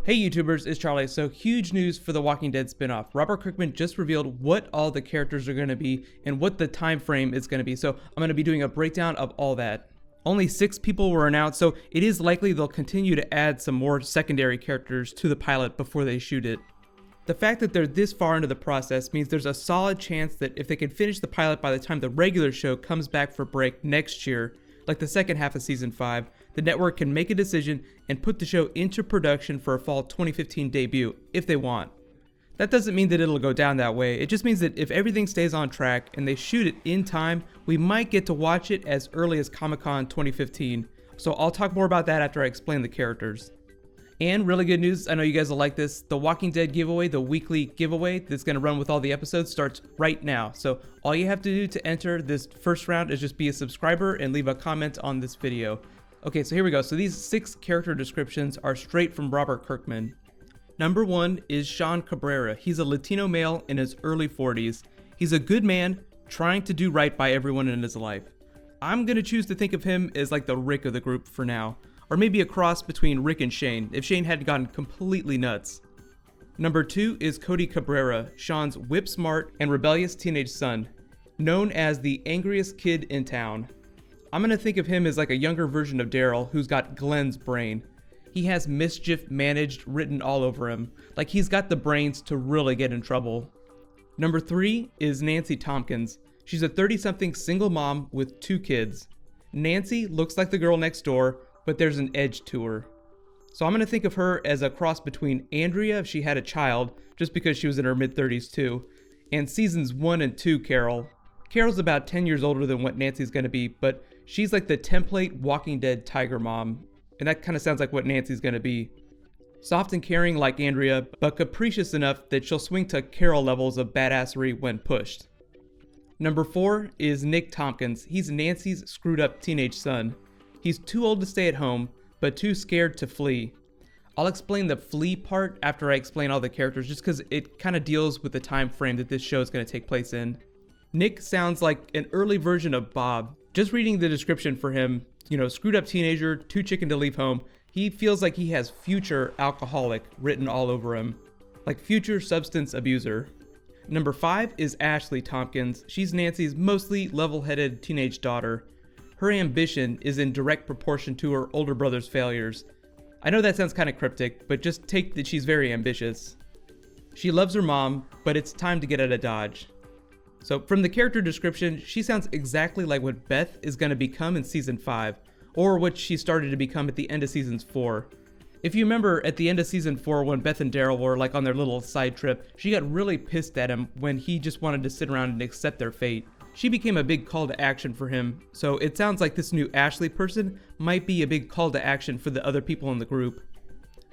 Hey YouTubers, it's Charlie. So huge news for the Walking Dead spinoff. Robert Kirkman just revealed what all the characters are going to be and what the time frame is going to be. So I'm going to be doing a breakdown of all that. Only 6 people were announced, so it is likely they'll continue to add some more secondary characters to the pilot before they shoot it. The fact that they're this far into the process means there's a solid chance that if they can finish the pilot by the time the regular show comes back for break next year, like the second half of season 5, the network can make a decision and put the show into production for a fall 2015 debut, if they want. That doesn't mean that it'll go down that way, it just means that if everything stays on track and they shoot it in time, we might get to watch it as early as Comic-Con 2015. So I'll talk more about that after I explain the characters. And really good news, I know you guys will like this, the Walking Dead giveaway, the weekly giveaway that's going to run with all the episodes, starts right now. So all you have to do to enter this first round is just be a subscriber and leave a comment on this video. Okay, so here we go. So these 6 character descriptions are straight from Robert Kirkman. Number 1 is Sean Cabrera. He's a Latino male in his early 40s. He's a good man trying to do right by everyone in his life. I'm going to choose to think of him as like the Rick of the group for now. Or maybe a cross between Rick and Shane, if Shane hadn't gotten completely nuts. Number 2 is Cody Cabrera, Sean's whip-smart and rebellious teenage son, known as the angriest kid in town. I'm gonna think of him as like a younger version of Daryl who's got Glenn's brain. He has mischief managed written all over him, like he's got the brains to really get in trouble. Number 3 is Nancy Tompkins. She's a 30-something single mom with 2 kids. Nancy looks like the girl next door, but there's an edge to her. So I'm gonna think of her as a cross between Andrea if she had a child, just because she was in her mid-30s too, and seasons 1 and 2 Carol. Carol's about 10 years older than what Nancy's gonna be, but she's like the template Walking Dead tiger mom, and that kind of sounds like what Nancy's gonna be. Soft and caring like Andrea, but capricious enough that she'll swing to Carol levels of badassery when pushed. Number 4 is Nick Tompkins. He's Nancy's screwed up teenage son. He's too old to stay at home, but too scared to flee. I'll explain the flee part after I explain all the characters, just because it kind of deals with the time frame that this show is going to take place in. Nick sounds like an early version of Bob. Just reading the description for him, screwed up teenager, too chicken to leave home, he feels like he has future alcoholic written all over him, like future substance abuser. Number 5 is Ashley Tompkins. She's Nancy's mostly level-headed teenage daughter. Her ambition is in direct proportion to her older brother's failures. I know that sounds kind of cryptic, but just take that she's very ambitious. She loves her mom, but it's time to get out of Dodge. So from the character description, she sounds exactly like what Beth is going to become in season 5, or what she started to become at the end of season 4. If you remember at the end of season 4 when Beth and Daryl were like on their little side trip, she got really pissed at him when he just wanted to sit around and accept their fate. She became a big call to action for him, so it sounds like this new Ashley person might be a big call to action for the other people in the group.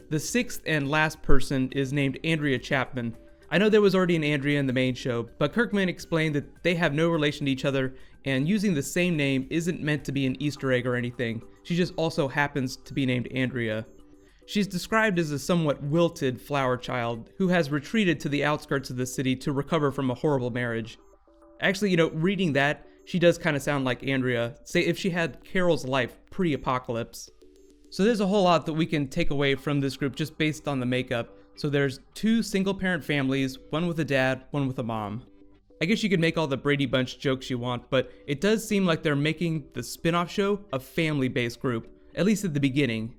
The 6th and last person is named Andrea Chapman. I know there was already an Andrea in the main show, but Kirkman explained that they have no relation to each other, and using the same name isn't meant to be an Easter egg or anything. She just also happens to be named Andrea. She's described as a somewhat wilted flower child who has retreated to the outskirts of the city to recover from a horrible marriage. Actually, reading that, she does kind of sound like Andrea, say if she had Carol's life pre-apocalypse. So there's a whole lot that we can take away from this group just based on the makeup. So there's 2 single-parent families, one with a dad, one with a mom. I guess you could make all the Brady Bunch jokes you want, but it does seem like they're making the spin-off show a family-based group, at least at the beginning.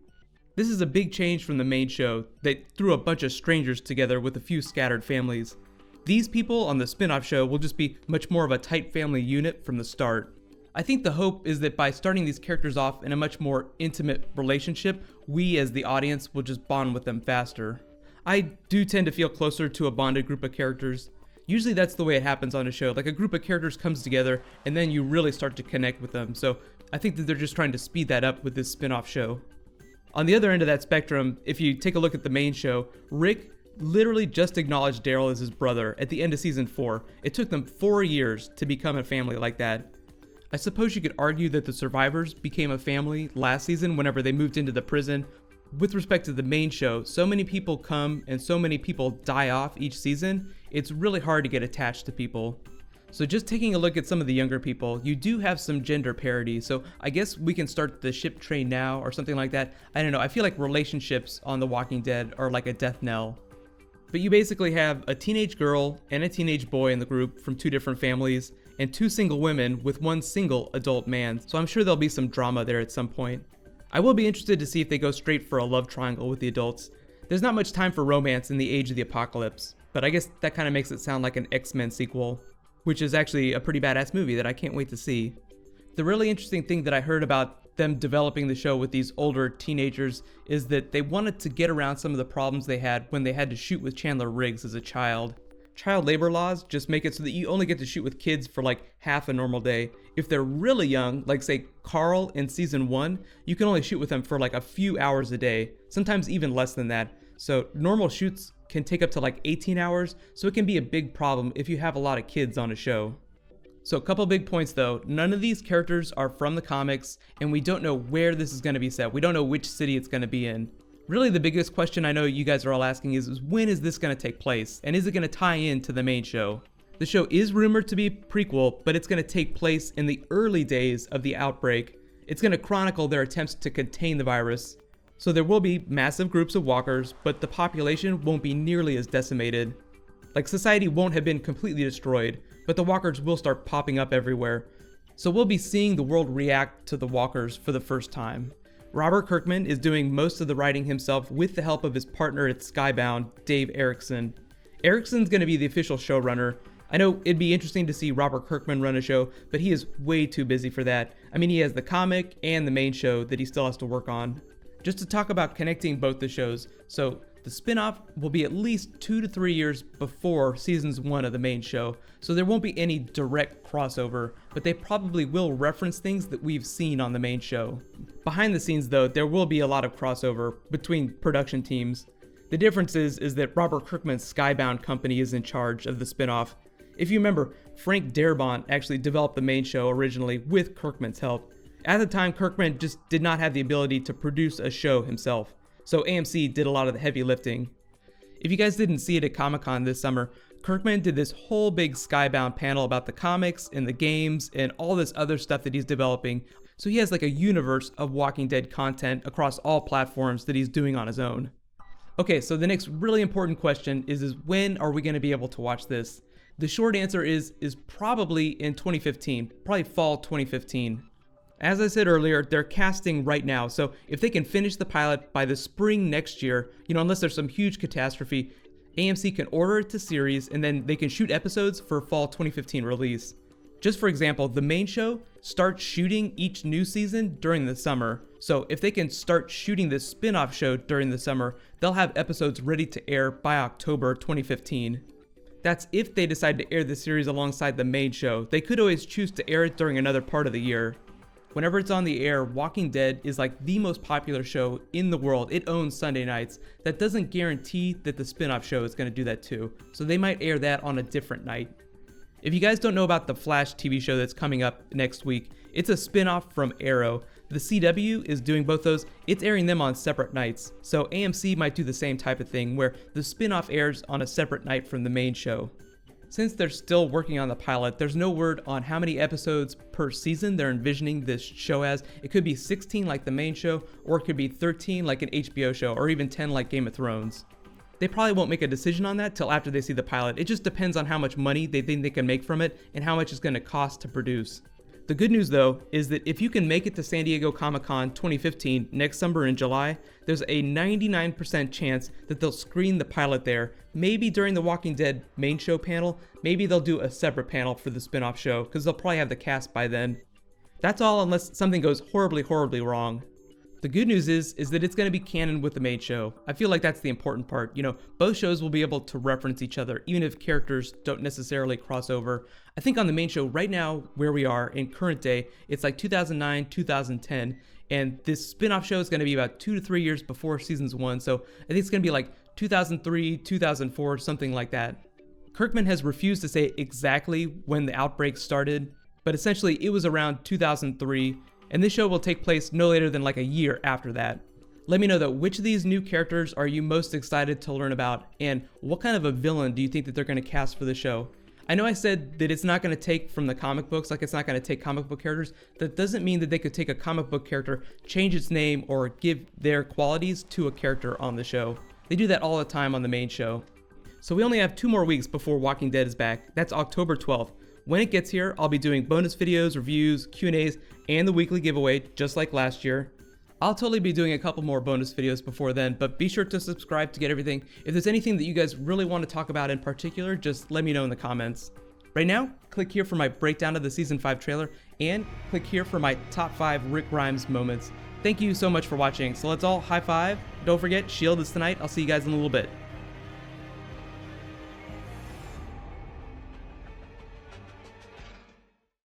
This is a big change from the main show that threw a bunch of strangers together with a few scattered families. These people on the spin-off show will just be much more of a tight family unit from the start. I think the hope is that by starting these characters off in a much more intimate relationship, we as the audience will just bond with them faster. I do tend to feel closer to a bonded group of characters. Usually that's the way it happens on a show, like a group of characters comes together and then you really start to connect with them. So I think that they're just trying to speed that up with this spin-off show. On the other end of that spectrum, if you take a look at the main show, Rick literally just acknowledged Daryl as his brother at the end of season 4. It took them 4 years to become a family like that. I suppose you could argue that the survivors became a family last season whenever they moved into the prison. With respect to the main show, so many people come and so many people die off each season, it's really hard to get attached to people. So just taking a look at some of the younger people, you do have some gender parity. So I guess we can start the ship train now or something like that. I don't know. I feel like relationships on The Walking Dead are like a death knell. But you basically have a teenage girl and a teenage boy in the group from two different families, and two single women with one single adult man. So I'm sure there'll be some drama there at some point. I will be interested to see if they go straight for a love triangle with the adults. There's not much time for romance in the age of the apocalypse, but I guess that kind of makes it sound like an X-Men sequel, which is actually a pretty badass movie that I can't wait to see. The really interesting thing that I heard about them developing the show with these older teenagers is that they wanted to get around some of the problems they had when they had to shoot with Chandler Riggs as a child. Child labor laws just make it so that you only get to shoot with kids for like half a normal day. If they're really young, like say Carl in season 1, you can only shoot with them for like a few hours a day, sometimes even less than that. So normal shoots can take up to like 18 hours, so it can be a big problem if you have a lot of kids on a show. So a couple big points though, none of these characters are from the comics, and we don't know where this is going to be set. We don't know which city it's going to be in. Really the biggest question I know you guys are all asking is when is this going to take place, and is it going to tie in to the main show? The show is rumored to be prequel, but it's going to take place in the early days of the outbreak. It's going to chronicle their attempts to contain the virus. So there will be massive groups of walkers, but the population won't be nearly as decimated. Like society won't have been completely destroyed, but the walkers will start popping up everywhere. So we'll be seeing the world react to the walkers for the first time. Robert Kirkman is doing most of the writing himself with the help of his partner at Skybound, Dave Erickson. Erickson's going to be the official showrunner. I know it'd be interesting to see Robert Kirkman run a show, but he is way too busy for that. I mean, he has the comic and the main show that he still has to work on. Just to talk about connecting both the shows, so the spin-off will be at least 2 to 3 years before seasons 1 of the main show, so there won't be any direct crossover, but they probably will reference things that we've seen on the main show. Behind the scenes though, there will be a lot of crossover between production teams. The difference is that Robert Kirkman's Skybound company is in charge of the spin-off. If you remember, Frank Darabont actually developed the main show originally with Kirkman's help. At the time, Kirkman just did not have the ability to produce a show himself, so AMC did a lot of the heavy lifting. If you guys didn't see it at Comic-Con this summer, Kirkman did this whole big Skybound panel about the comics and the games and all this other stuff that he's developing. So he has like a universe of Walking Dead content across all platforms that he's doing on his own. Okay, so the next really important question is when are we going to be able to watch this? The short answer is probably in 2015, probably fall 2015. As I said earlier, they're casting right now, so if they can finish the pilot by the spring next year, unless there's some huge catastrophe, AMC can order it to series and then they can shoot episodes for fall 2015 release. Just for example, the main show starts shooting each new season during the summer, so if they can start shooting this spin-off show during the summer, they'll have episodes ready to air by October 2015. That's if they decide to air the series alongside the main show. They could always choose to air it during another part of the year. Whenever it's on the air, Walking Dead is like the most popular show in the world. It owns Sunday nights. That doesn't guarantee that the spin-off show is going to do that too, so they might air that on a different night. If you guys don't know about the Flash TV show that's coming up next week, it's a spin-off from Arrow. The CW is doing both those. It's airing them on separate nights, so AMC might do the same type of thing where the spin-off airs on a separate night from the main show. Since they're still working on the pilot, there's no word on how many episodes per season they're envisioning this show as. It could be 16 like the main show, or it could be 13 like an HBO show, or even 10 like Game of Thrones. They probably won't make a decision on that till after they see the pilot. It just depends on how much money they think they can make from it and how much it's going to cost to produce. The good news though is that if you can make it to San Diego Comic-Con 2015 next summer in July, there's a 99% chance that they'll screen the pilot there, maybe during the Walking Dead main show panel, maybe they'll do a separate panel for the spin-off show because they'll probably have the cast by then. That's all unless something goes horribly wrong. The good news is that it's going to be canon with the main show. I feel like that's the important part. Both shows will be able to reference each other, even if characters don't necessarily cross over. I think on the main show right now, where we are in current day, it's like 2009, 2010, and this spin-off show is going to be about 2 to 3 years before seasons 1, so I think it's going to be like 2003, 2004, something like that. Kirkman has refused to say exactly when the outbreak started, but essentially it was around 2003, and this show will take place no later than like a year after that. Let me know though, which of these new characters are you most excited to learn about, and what kind of a villain do you think that they're going to cast for the show? I know I said that it's not going to take from the comic books, like it's not going to take comic book characters. That doesn't mean that they could take a comic book character, change its name, or give their qualities to a character on the show. They do that all the time on the main show. So we only have 2 more weeks before Walking Dead is back. That's October 12th. When it gets here, I'll be doing bonus videos, reviews, Q&As, and the weekly giveaway, just like last year. I'll totally be doing a couple more bonus videos before then, but be sure to subscribe to get everything. If there's anything that you guys really want to talk about in particular, just let me know in the comments. Right now, click here for my breakdown of the Season 5 trailer, and click here for my top 5 Rick Grimes moments. Thank you so much for watching, so let's all high five. Don't forget, Shield is tonight. I'll see you guys in a little bit.